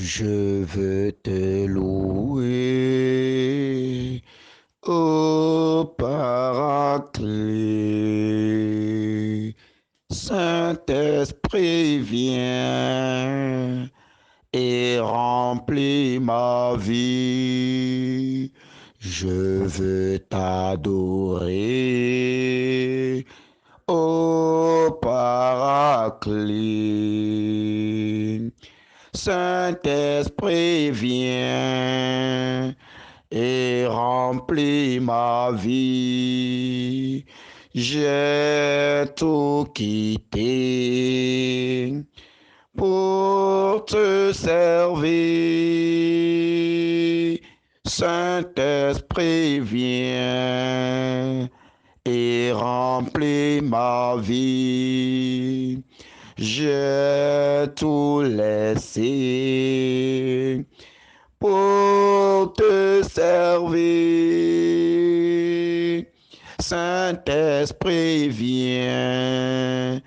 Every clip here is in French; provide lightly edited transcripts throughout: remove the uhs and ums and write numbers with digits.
Je veux te louer, ô Paraclet. Saint-Esprit, viens et remplis ma vie. Je veux t'adorer, ô Paraclet. Saint-Esprit, viens et remplis ma vie. J'ai tout quitté pour te servir. Saint-Esprit, viens et remplis ma vie. J'ai tout laissé pour te servir. Saint-Esprit, viens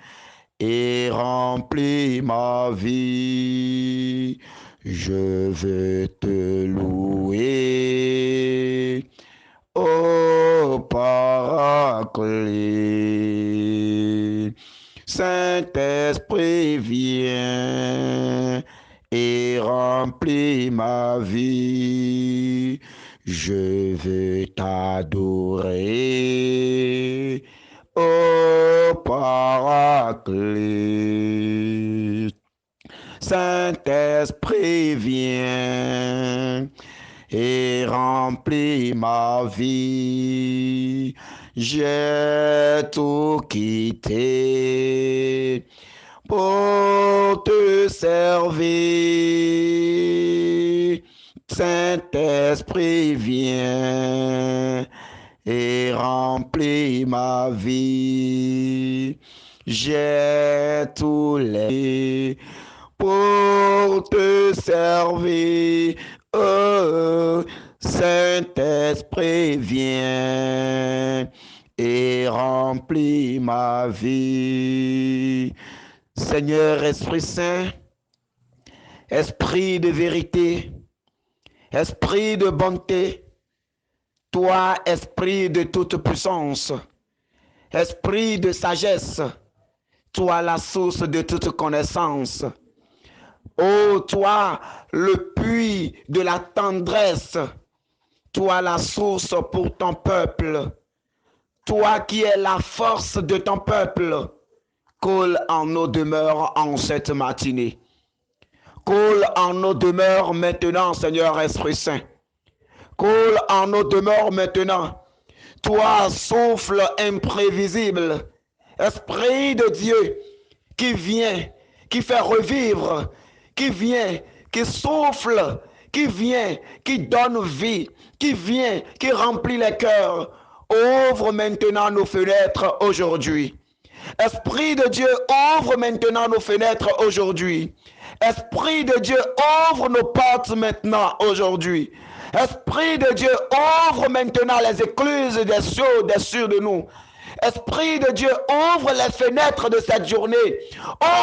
et remplis ma vie. Je veux te louer, ô Paraclet. Saint-Esprit, viens et remplis ma vie. Je veux t'adorer, ô Paraclet. Saint-Esprit, viens et remplis ma vie. J'ai tout quitté pour te servir. Saint-Esprit, viens et remplis ma vie. J'ai tout laissé pour te servir. Oh, Saint-Esprit, viens et remplis ma vie. Seigneur Esprit Saint, Esprit de vérité, Esprit de bonté, toi, Esprit de toute puissance, Esprit de sagesse, toi la source de toute connaissance. Ô toi, le puits de la tendresse, toi la source pour ton peuple, toi qui es la force de ton peuple, coule en nos demeures en cette matinée. Coule en nos demeures maintenant, Seigneur Esprit Saint. Coule en nos demeures maintenant. Toi, souffle imprévisible, Esprit de Dieu, qui vient, qui fait revivre, qui vient, qui souffle, qui vient, qui donne vie, qui vient, qui remplit les cœurs. Ouvre maintenant nos fenêtres aujourd'hui. Esprit de Dieu, ouvre maintenant nos fenêtres aujourd'hui. Esprit de Dieu, ouvre nos portes maintenant aujourd'hui. Esprit de Dieu, ouvre maintenant les écluses des cieux de nous. Esprit de Dieu, ouvre les fenêtres de cette journée.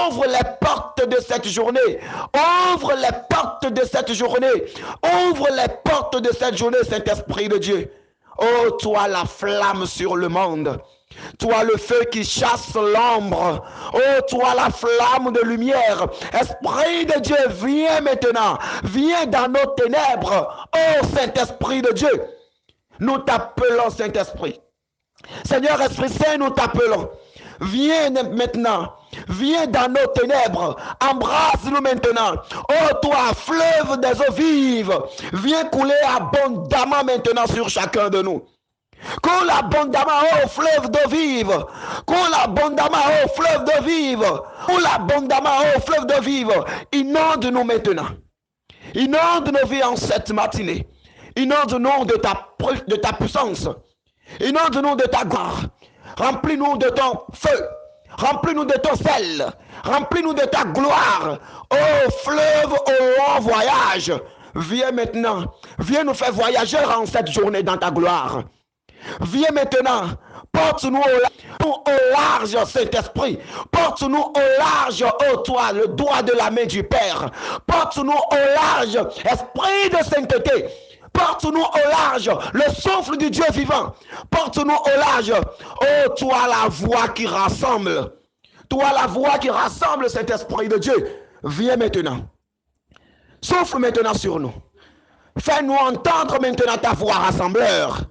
Ouvre les portes de cette journée. Ouvre les portes de cette journée. Ouvre les portes de cette journée, Saint-Esprit de Dieu. Oh, toi la flamme sur le monde. Toi le feu qui chasse l'ombre. Oh, toi la flamme de lumière. Esprit de Dieu, viens maintenant. Viens dans nos ténèbres. Oh, Saint-Esprit de Dieu. Nous t'appelons, Saint-Esprit. Seigneur Esprit Saint, nous t'appelons. Viens maintenant. Viens dans nos ténèbres. Embrasse-nous maintenant. Oh, toi, fleuve des eaux vives. Viens couler abondamment maintenant sur chacun de nous. Coule abondamment, oh fleuve d'eau vive. Coule abondamment, oh fleuve d'eau vive. Coule abondamment, oh fleuve d'eau vive. Inonde-nous maintenant. Inonde nos vies en cette matinée. Inonde-nous de ta puissance. Inonde-nous de ta gloire. Remplis-nous de ton feu. Remplis-nous de ton sel. Remplis-nous de ta gloire. Oh fleuve au long voyage. Viens maintenant. Viens nous faire voyager en cette journée dans ta gloire. Viens maintenant Porte-nous au large, Saint-Esprit. Porte-nous au large, ô toi, le doigt de la main du Père. Porte-nous au large, Esprit de sainteté. Porte-nous au large, le souffle du Dieu vivant. Porte-nous au large, ô toi, la voix qui rassemble. Toi, la voix qui rassemble, Saint-Esprit de Dieu. Viens maintenant. Souffle maintenant sur nous. Fais-nous entendre maintenant ta voix, rassembleur.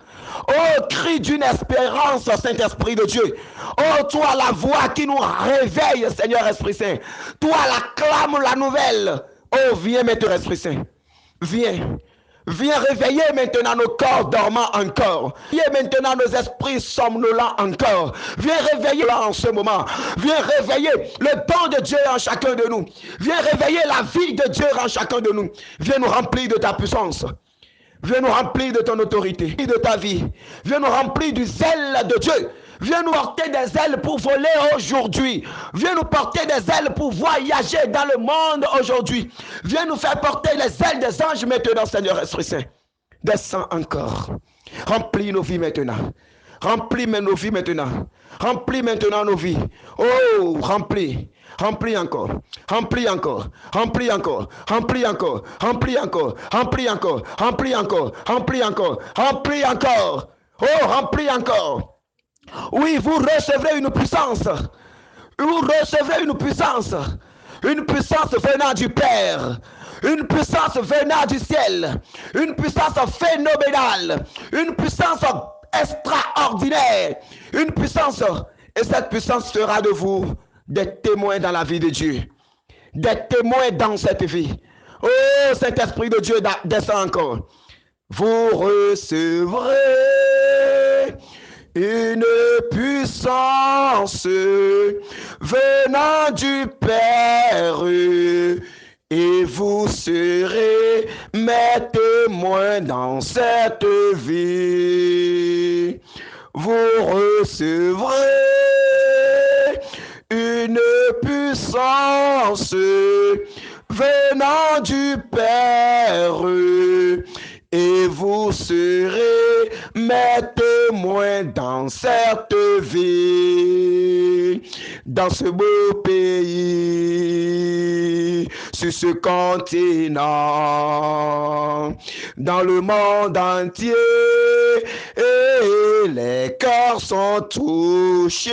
Oh, cri d'une espérance, Saint-Esprit de Dieu. Oh, toi, la voix qui nous réveille, Seigneur Esprit Saint. Toi, l'acclame la nouvelle. Oh, viens maintenant, Esprit Saint. Viens. Viens réveiller maintenant nos corps dormants encore. Viens maintenant nos esprits somnolents encore. Viens réveiller là en ce moment. Viens réveiller le don de Dieu en chacun de nous. Viens réveiller la vie de Dieu en chacun de nous. Viens nous remplir de ta puissance. Viens nous remplir de ton autorité, de ta vie. Viens nous remplir du zèle de Dieu. Viens nous porter des ailes pour voler aujourd'hui. Viens nous porter des ailes pour voyager dans le monde aujourd'hui. Viens nous faire porter les ailes des anges maintenant, Seigneur Esprit Saint. Descends encore. Remplis nos vies maintenant. Remplis nos vies maintenant. Remplis maintenant nos vies. Oh, remplis. Remplis encore, remplis encore, remplis encore, remplis encore, remplis encore, remplis encore, remplis encore, remplis encore, remplis encore. Oh, remplis encore. Oui, vous recevrez une puissance. Vous recevrez une puissance. Une puissance venant du Père. Une puissance venant du ciel. Une puissance phénoménale. Une puissance extraordinaire. Une puissance. Et cette puissance fera de vous des témoins dans la vie de Dieu. Des témoins dans cette vie. Oh, Saint-Esprit de Dieu, descend encore. Vous recevrez une puissance venant du Père, et vous serez mes témoins dans cette vie. Vous recevrez une puissance venant du Père, et vous serez mes témoins dans cette vie, dans ce beau pays, sur ce continent, dans le monde entier, et les cœurs sont touchés,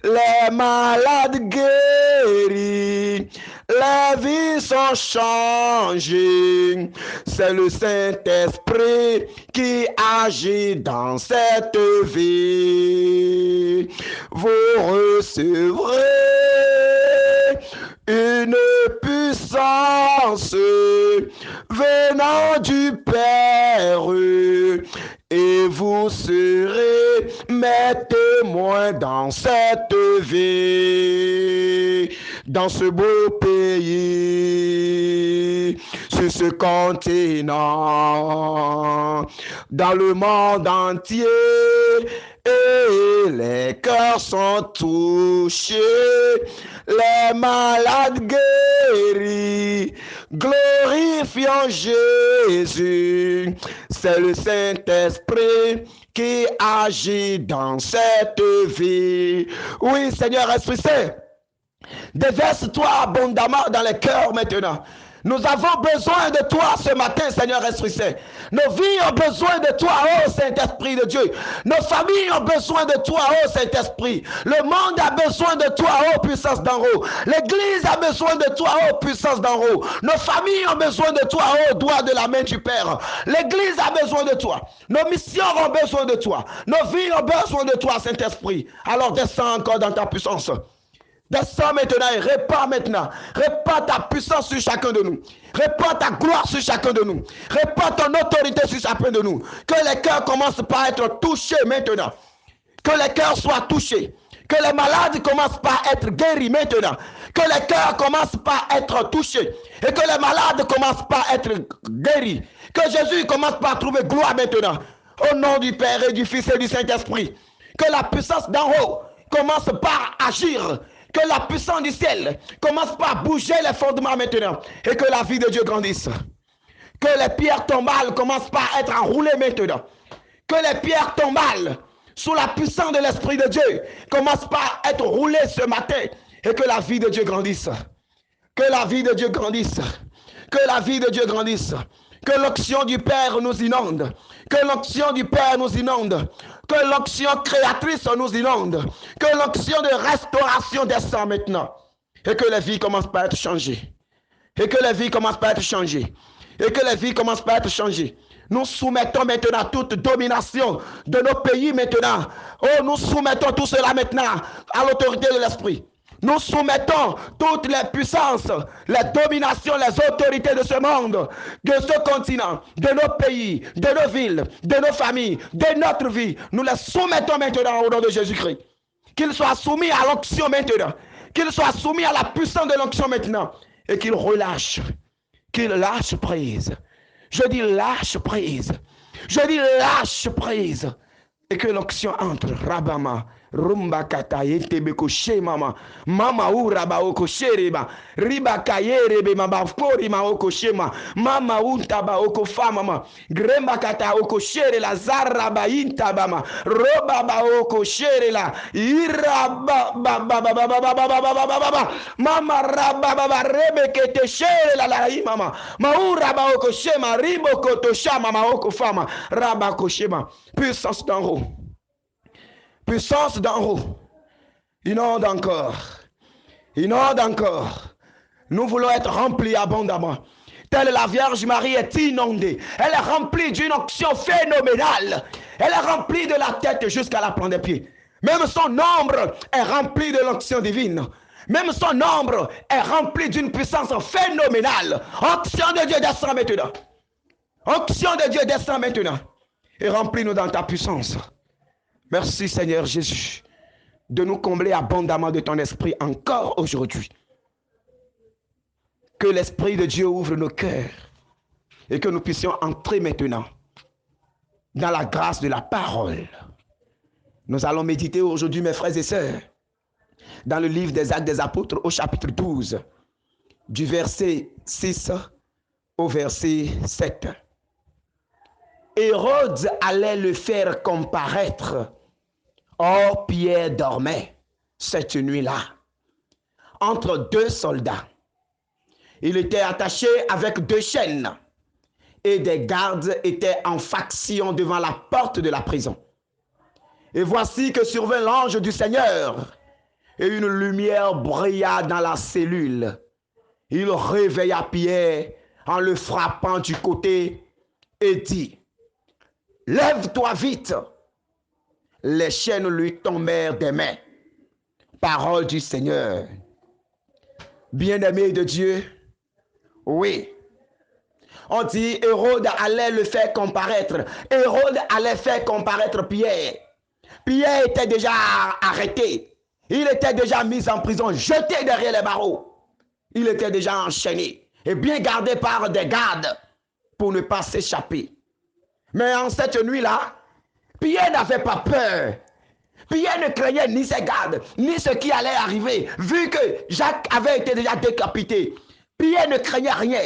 les malades guéris, les vies sont changées. C'est le Saint-Esprit qui agit dans cette vie. Vous recevrez une puissance venant du Père, et vous serez mes témoins dans cette vie, dans ce beau pays, sur ce continent, dans le monde entier, et les cœurs sont touchés, les malades guéris, glorifions Jésus. C'est le Saint-Esprit qui agit dans cette vie. Oui, Seigneur Esprit Saint, déverse-toi abondamment dans les cœurs maintenant. Nous avons besoin de toi ce matin, Seigneur Esprit Saint. Nos vies ont besoin de toi, ô Saint-Esprit de Dieu. Nos familles ont besoin de toi, ô Saint-Esprit. Le monde a besoin de toi, ô puissance d'en haut. L'Église a besoin de toi, ô puissance d'en haut. Nos familles ont besoin de toi, ô doigt de la main du Père. L'Église a besoin de toi. Nos missions ont besoin de toi. Nos vies ont besoin de toi, Saint-Esprit. Alors descends encore dans ta puissance. Descends maintenant et répands maintenant. Répands ta puissance sur chacun de nous. Répands ta gloire sur chacun de nous. Répands ton autorité sur chacun de nous. Que les cœurs commencent par être touchés maintenant. Que les cœurs soient touchés. Que les malades commencent par être guéris maintenant. Que les cœurs commencent par être touchés. Et que les malades commencent par être guéris. Que Jésus commence par trouver gloire maintenant. Au nom du Père et du Fils et du Saint-Esprit. Que la puissance d'en haut commence par agir. Que la puissance du ciel commence par bouger les fondements maintenant. Et que la vie de Dieu grandisse. Que les pierres tombales commencent par être enroulées maintenant. Que les pierres tombales sous la puissance de l'Esprit de Dieu, commence par être roulé ce matin et que la vie de Dieu grandisse. Que la vie de Dieu grandisse. Que la vie de Dieu grandisse. Que l'onction du Père nous inonde. Que l'onction du Père nous inonde. Que l'onction créatrice nous inonde. Que l'onction de restauration descend maintenant. Et que les vies commencent par être changées. Et que les vies commencent par être changées. Et que les vies commencent par être changées. Nous soumettons maintenant toute domination de nos pays maintenant. Oh, nous soumettons tout cela maintenant à l'autorité de l'Esprit. Nous soumettons toutes les puissances, les dominations, les autorités de ce monde, de ce continent, de nos pays, de nos villes, de nos familles, de notre vie. Nous les soumettons maintenant au nom de Jésus-Christ. Qu'ils soient soumis à l'onction maintenant. Qu'ils soient soumis à la puissance de l'onction maintenant. Et qu'ils relâchent. Qu'ils lâchent prise. Je dis lâche prise. Je dis lâche prise. Et que l'onction entre. Rabama. Rumba kataye tebeko she mama. Mama uraba oko shereba. Riba kayerebe maba fori ma oko shema. Mama untaba oko famama. Gremba kata oko shere la zaraba intabama. Roba ba oko shere la. Iraba ba ba ba ba ba ba ba ba ba ba ba. Mama raba ba ba rebe kete shere la la mama. Maura ba oko shema. Ribo koto shama ma oko fama. Raba ko shema. Puissance d'en haut. Puissance d'en haut. Inonde encore. Inonde encore. Nous voulons être remplis abondamment. Telle la Vierge Marie est inondée. Elle est remplie d'une onction phénoménale. Elle est remplie de la tête jusqu'à la plante des pieds. Même son ombre est rempli de l'onction divine. Même son ombre est rempli d'une puissance phénoménale. Onction de Dieu descend maintenant. Onction de Dieu descend maintenant. Et remplis-nous dans ta puissance. Merci Seigneur Jésus de nous combler abondamment de ton esprit encore aujourd'hui. Que l'Esprit de Dieu ouvre nos cœurs et que nous puissions entrer maintenant dans la grâce de la parole. Nous allons méditer aujourd'hui, mes frères et sœurs, dans le livre des Actes des Apôtres au chapitre 12, du verset 6 au verset 7. Hérode allait le faire comparaître. Or, Pierre dormait cette nuit-là entre deux soldats. Il était attaché avec deux chaînes et des gardes étaient en faction devant la porte de la prison. Et voici que survint l'ange du Seigneur et une lumière brilla dans la cellule. Il réveilla Pierre en le frappant du côté et dit: lève-toi vite. Les chaînes lui tombèrent des mains. Parole du Seigneur. Bien-aimé de Dieu, oui. On dit Hérode allait le faire comparaître. Hérode allait faire comparaître Pierre. Pierre était déjà arrêté. Il était déjà mis en prison, jeté derrière les barreaux. Il était déjà enchaîné et bien gardé par des gardes pour ne pas s'échapper. Mais en cette nuit-là, Pierre n'avait pas peur. Pierre ne craignait ni ses gardes, ni ce qui allait arriver, vu que Jacques avait été déjà décapité. Pierre ne craignait rien.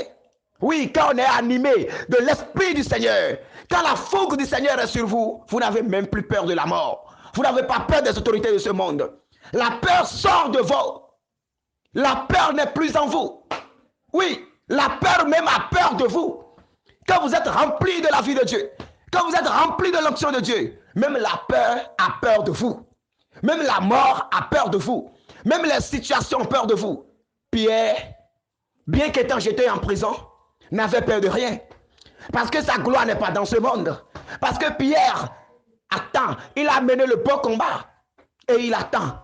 Oui, quand on est animé de l'Esprit du Seigneur, quand la fougue du Seigneur est sur vous, vous n'avez même plus peur de la mort. Vous n'avez pas peur des autorités de ce monde. La peur sort de vous. La peur n'est plus en vous. Oui, la peur même a peur de vous. Quand vous êtes rempli de la vie de Dieu, quand vous êtes rempli de l'onction de Dieu, même la peur a peur de vous. Même la mort a peur de vous. Même les situations ont peur de vous. Pierre, bien qu'étant jeté en prison, n'avait peur de rien. Parce que sa gloire n'est pas dans ce monde. Parce que Pierre attend. Il a mené le bon combat. Et il attend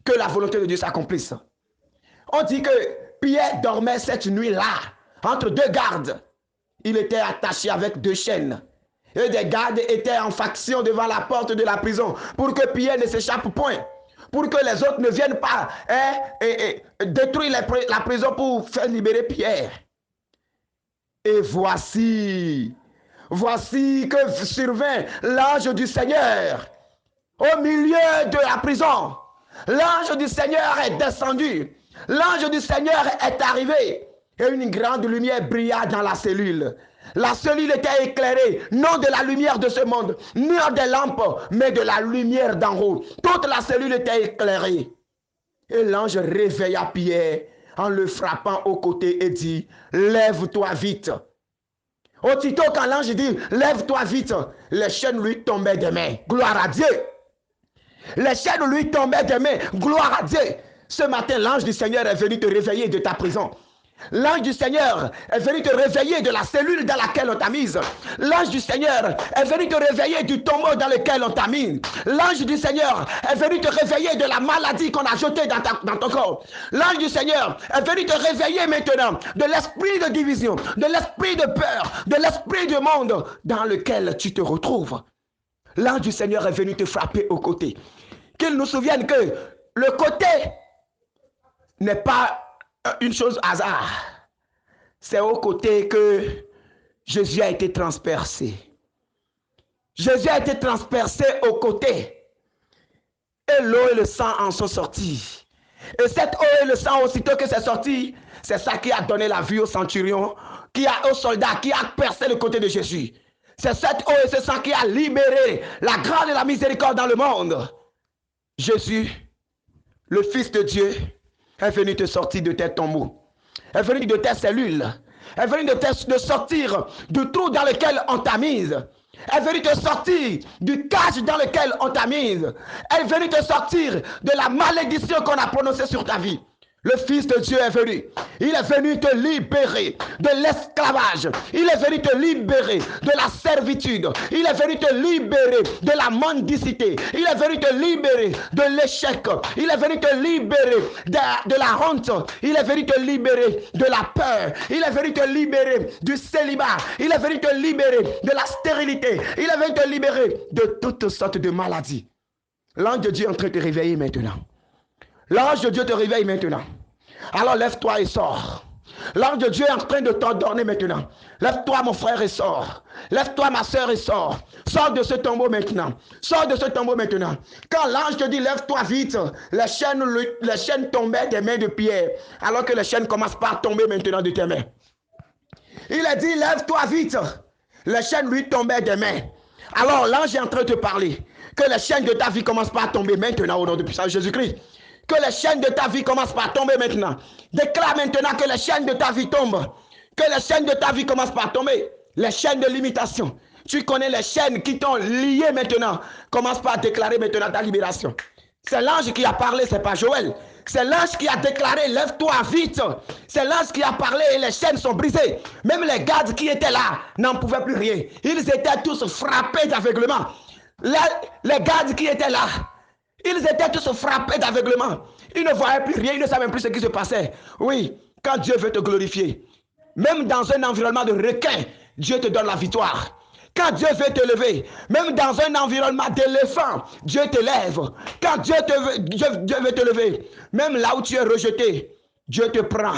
que la volonté de Dieu s'accomplisse. On dit que Pierre dormait cette nuit-là entre deux gardes. Il était attaché avec deux chaînes. Et des gardes étaient en faction devant la porte de la prison pour que Pierre ne s'échappe point. Pour que les autres ne viennent pas détruire la prison pour faire libérer Pierre. Et voici que survint l'ange du Seigneur au milieu de la prison. L'ange du Seigneur est descendu. L'ange du Seigneur est arrivé. Et une grande lumière brilla dans la cellule. La cellule était éclairée, non de la lumière de ce monde, ni des lampes, mais de la lumière d'en haut. Toute la cellule était éclairée. Et l'ange réveilla Pierre en le frappant au côté et dit, lève-toi vite. Aussitôt quand l'ange dit, lève-toi vite, les chaînes lui tombaient des mains. Gloire à Dieu. Les chaînes lui tombaient des mains. Gloire à Dieu. Ce matin, l'ange du Seigneur est venu te réveiller de ta prison. L'ange du Seigneur est venu te réveiller de la cellule dans laquelle on t'a mise. L'ange du Seigneur est venu te réveiller du tombeau dans lequel on t'a mis. L'ange du Seigneur est venu te réveiller de la maladie qu'on a jetée dans ton corps. L'ange du Seigneur est venu te réveiller maintenant de l'esprit de division, de l'esprit de peur, de l'esprit du monde dans lequel tu te retrouves. L'ange du Seigneur est venu te frapper au côté. Qu'il nous souvienne que le côté n'est pas une chose hasard. C'est au côté que Jésus a été transpercé. Jésus a été transpercé au côté. Et l'eau et le sang en sont sortis. Et cette eau et le sang, aussitôt que c'est sorti, c'est ça qui a donné la vie au centurion, au soldat, qui a percé le côté de Jésus. C'est cette eau et ce sang qui a libéré la grâce et la miséricorde dans le monde. Jésus, le Fils de Dieu, est venu te sortir de tes tombeaux, est venu de tes cellules, est venu de sortir du trou dans lequel on t'a mise, est venu te sortir du cage dans lequel on t'a mise, est venu te sortir de la malédiction qu'on a prononcée sur ta vie. Le Fils de Dieu est venu. Il est venu te libérer de l'esclavage. Il est venu te libérer de la servitude. Il est venu te libérer de la mendicité. Il est venu te libérer de l'échec. Il est venu te libérer de la honte. Il est venu te libérer de la peur. Il est venu te libérer du célibat. Il est venu te libérer de la stérilité. Il est venu te libérer de toutes sortes de maladies. L'ange de Dieu est en train de te réveiller maintenant. L'ange de Dieu te réveille maintenant. Alors lève-toi et sors. L'ange de Dieu est en train de t'ordonner maintenant. Lève-toi mon frère et sors. Lève-toi ma soeur et sors. Sors de ce tombeau maintenant. Sors de ce tombeau maintenant. Quand l'ange te dit lève-toi vite, les chaînes tombaient des mains de Pierre. Alors que les chaînes commencent pas à tomber maintenant de tes mains. Il a dit lève-toi vite. Les chaînes lui tombaient des mains. Alors l'ange est en train de te parler. Que les chaînes de ta vie commencent pas à tomber maintenant au nom de puissance de Jésus-Christ. Que les chaînes de ta vie commencent par tomber maintenant. Déclare maintenant que les chaînes de ta vie tombent. Que les chaînes de ta vie commencent par tomber. Les chaînes de limitation. Tu connais les chaînes qui t'ont lié maintenant. Commence par déclarer maintenant ta libération. C'est l'ange qui a parlé, c'est pas Joël. C'est l'ange qui a déclaré, lève-toi vite. C'est l'ange qui a parlé et les chaînes sont brisées. Même les gardes qui étaient là n'en pouvaient plus rien. Ils étaient tous frappés d'aveuglement. Les gardes qui étaient là, ils étaient tous frappés d'aveuglement. Ils ne voyaient plus rien, ils ne savaient même plus ce qui se passait. Oui, quand Dieu veut te glorifier, même dans un environnement de requin, Dieu te donne la victoire. Quand Dieu veut te lever, même dans un environnement d'éléphant, Dieu te lève. Quand Dieu veut te lever, même là où tu es rejeté, Dieu te prend.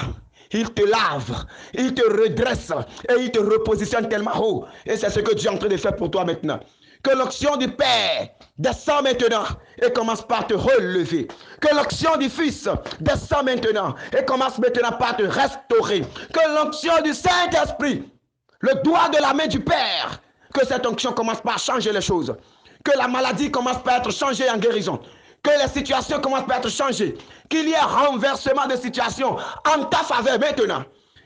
Il te lave, il te redresse et il te repositionne tellement haut. Et c'est ce que Dieu est en train de faire pour toi maintenant. Que l'onction du Père descend maintenant et commence par te relever. Que l'onction du Fils descend maintenant et commence maintenant par te restaurer. Que l'onction du Saint-Esprit, le doigt de la main du Père, que cette onction commence par changer les choses. Que la maladie commence par être changée en guérison. Que les situations commencent par être changées. Qu'il y ait renversement de situation en ta faveur maintenant.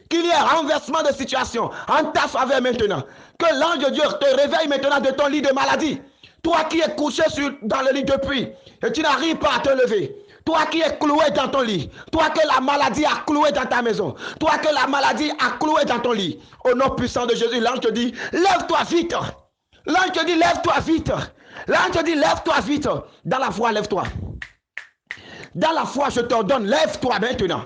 Qu'il y ait renversement de situation en ta faveur maintenant. Que l'ange de Dieu te réveille maintenant de ton lit de maladie. Toi qui es couché dans le lit depuis et tu n'arrives pas à te lever. Toi qui es cloué dans ton lit. Toi que la maladie a cloué dans ta maison. Toi que la maladie a cloué dans ton lit. Au nom puissant de Jésus, l'ange te dit, lève-toi vite. L'ange te dit, lève-toi vite. L'ange te dit, lève-toi vite. Dans la foi, lève-toi. Dans la foi, je t'ordonne, lève-toi maintenant.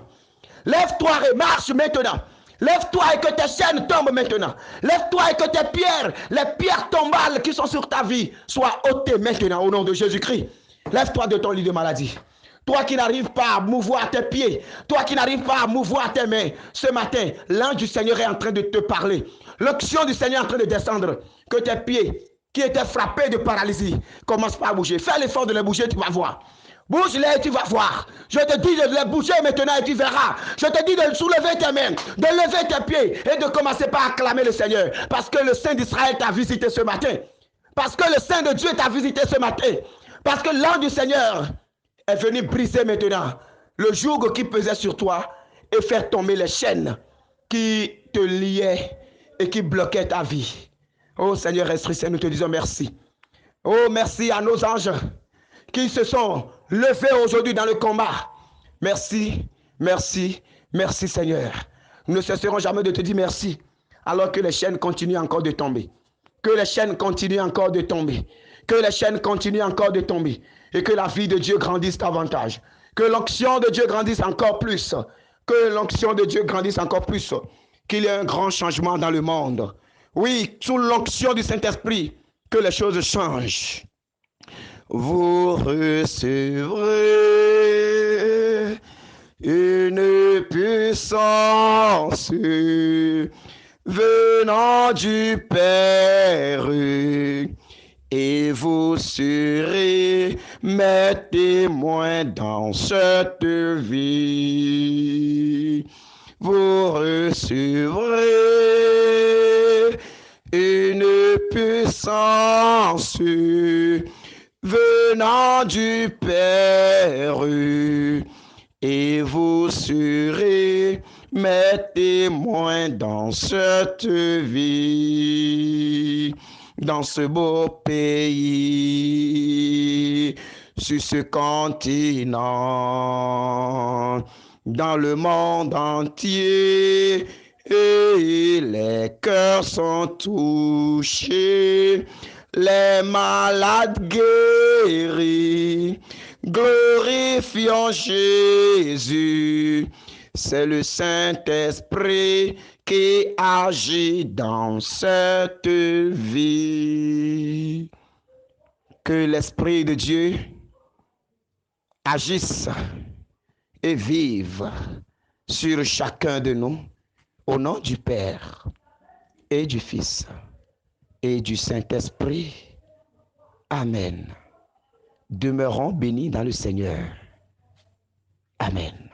Lève-toi et marche maintenant. Lève-toi et que tes chaînes tombent maintenant. Lève-toi et que tes pierres, les pierres tombales qui sont sur ta vie, soient ôtées maintenant au nom de Jésus-Christ. Lève-toi de ton lit de maladie. Toi qui n'arrives pas à mouvoir tes pieds, toi qui n'arrives pas à mouvoir tes mains, ce matin, l'ange du Seigneur est en train de te parler. L'onction du Seigneur est en train de descendre. Que tes pieds qui étaient frappés de paralysie commencent pas à bouger. Fais l'effort de les bouger, tu vas voir. Bouge-les et tu vas voir. Je te dis de les bouger maintenant et tu verras. Je te dis de soulever tes mains, de lever tes pieds et de commencer par acclamer le Seigneur. Parce que le Saint d'Israël t'a visité ce matin. Parce que le Saint de Dieu t'a visité ce matin. Parce que l'ange du Seigneur est venu briser maintenant le joug qui pesait sur toi et faire tomber les chaînes qui te liaient et qui bloquaient ta vie. Oh Seigneur Esprit Saint, nous te disons merci. Oh, merci à nos anges qui se sont levés aujourd'hui dans le combat. Merci, merci, merci Seigneur. Nous ne cesserons jamais de te dire merci alors que les chaînes continuent encore de tomber. Que les chaînes continuent encore de tomber. Que les chaînes continuent encore de tomber. Et que la vie de Dieu grandisse davantage. Que l'onction de Dieu grandisse encore plus. Que l'onction de Dieu grandisse encore plus. Qu'il y ait un grand changement dans le monde. Oui, sous l'onction du Saint-Esprit, que les choses changent. Vous recevrez une puissance venant du Père, et vous serez mes témoins dans cette vie. Vous recevrez une puissance venant du Père, et vous serez mes témoins dans cette vie, dans ce beau pays, sur ce continent, dans le monde entier. Et les cœurs sont touchés, les malades guéris, glorifions Jésus. C'est le Saint-Esprit qui agit dans cette vie. Que l'Esprit de Dieu agisse et vive sur chacun de nous, au nom du Père et du Fils et du Saint-Esprit. Amen. Demeurons bénis dans le Seigneur. Amen.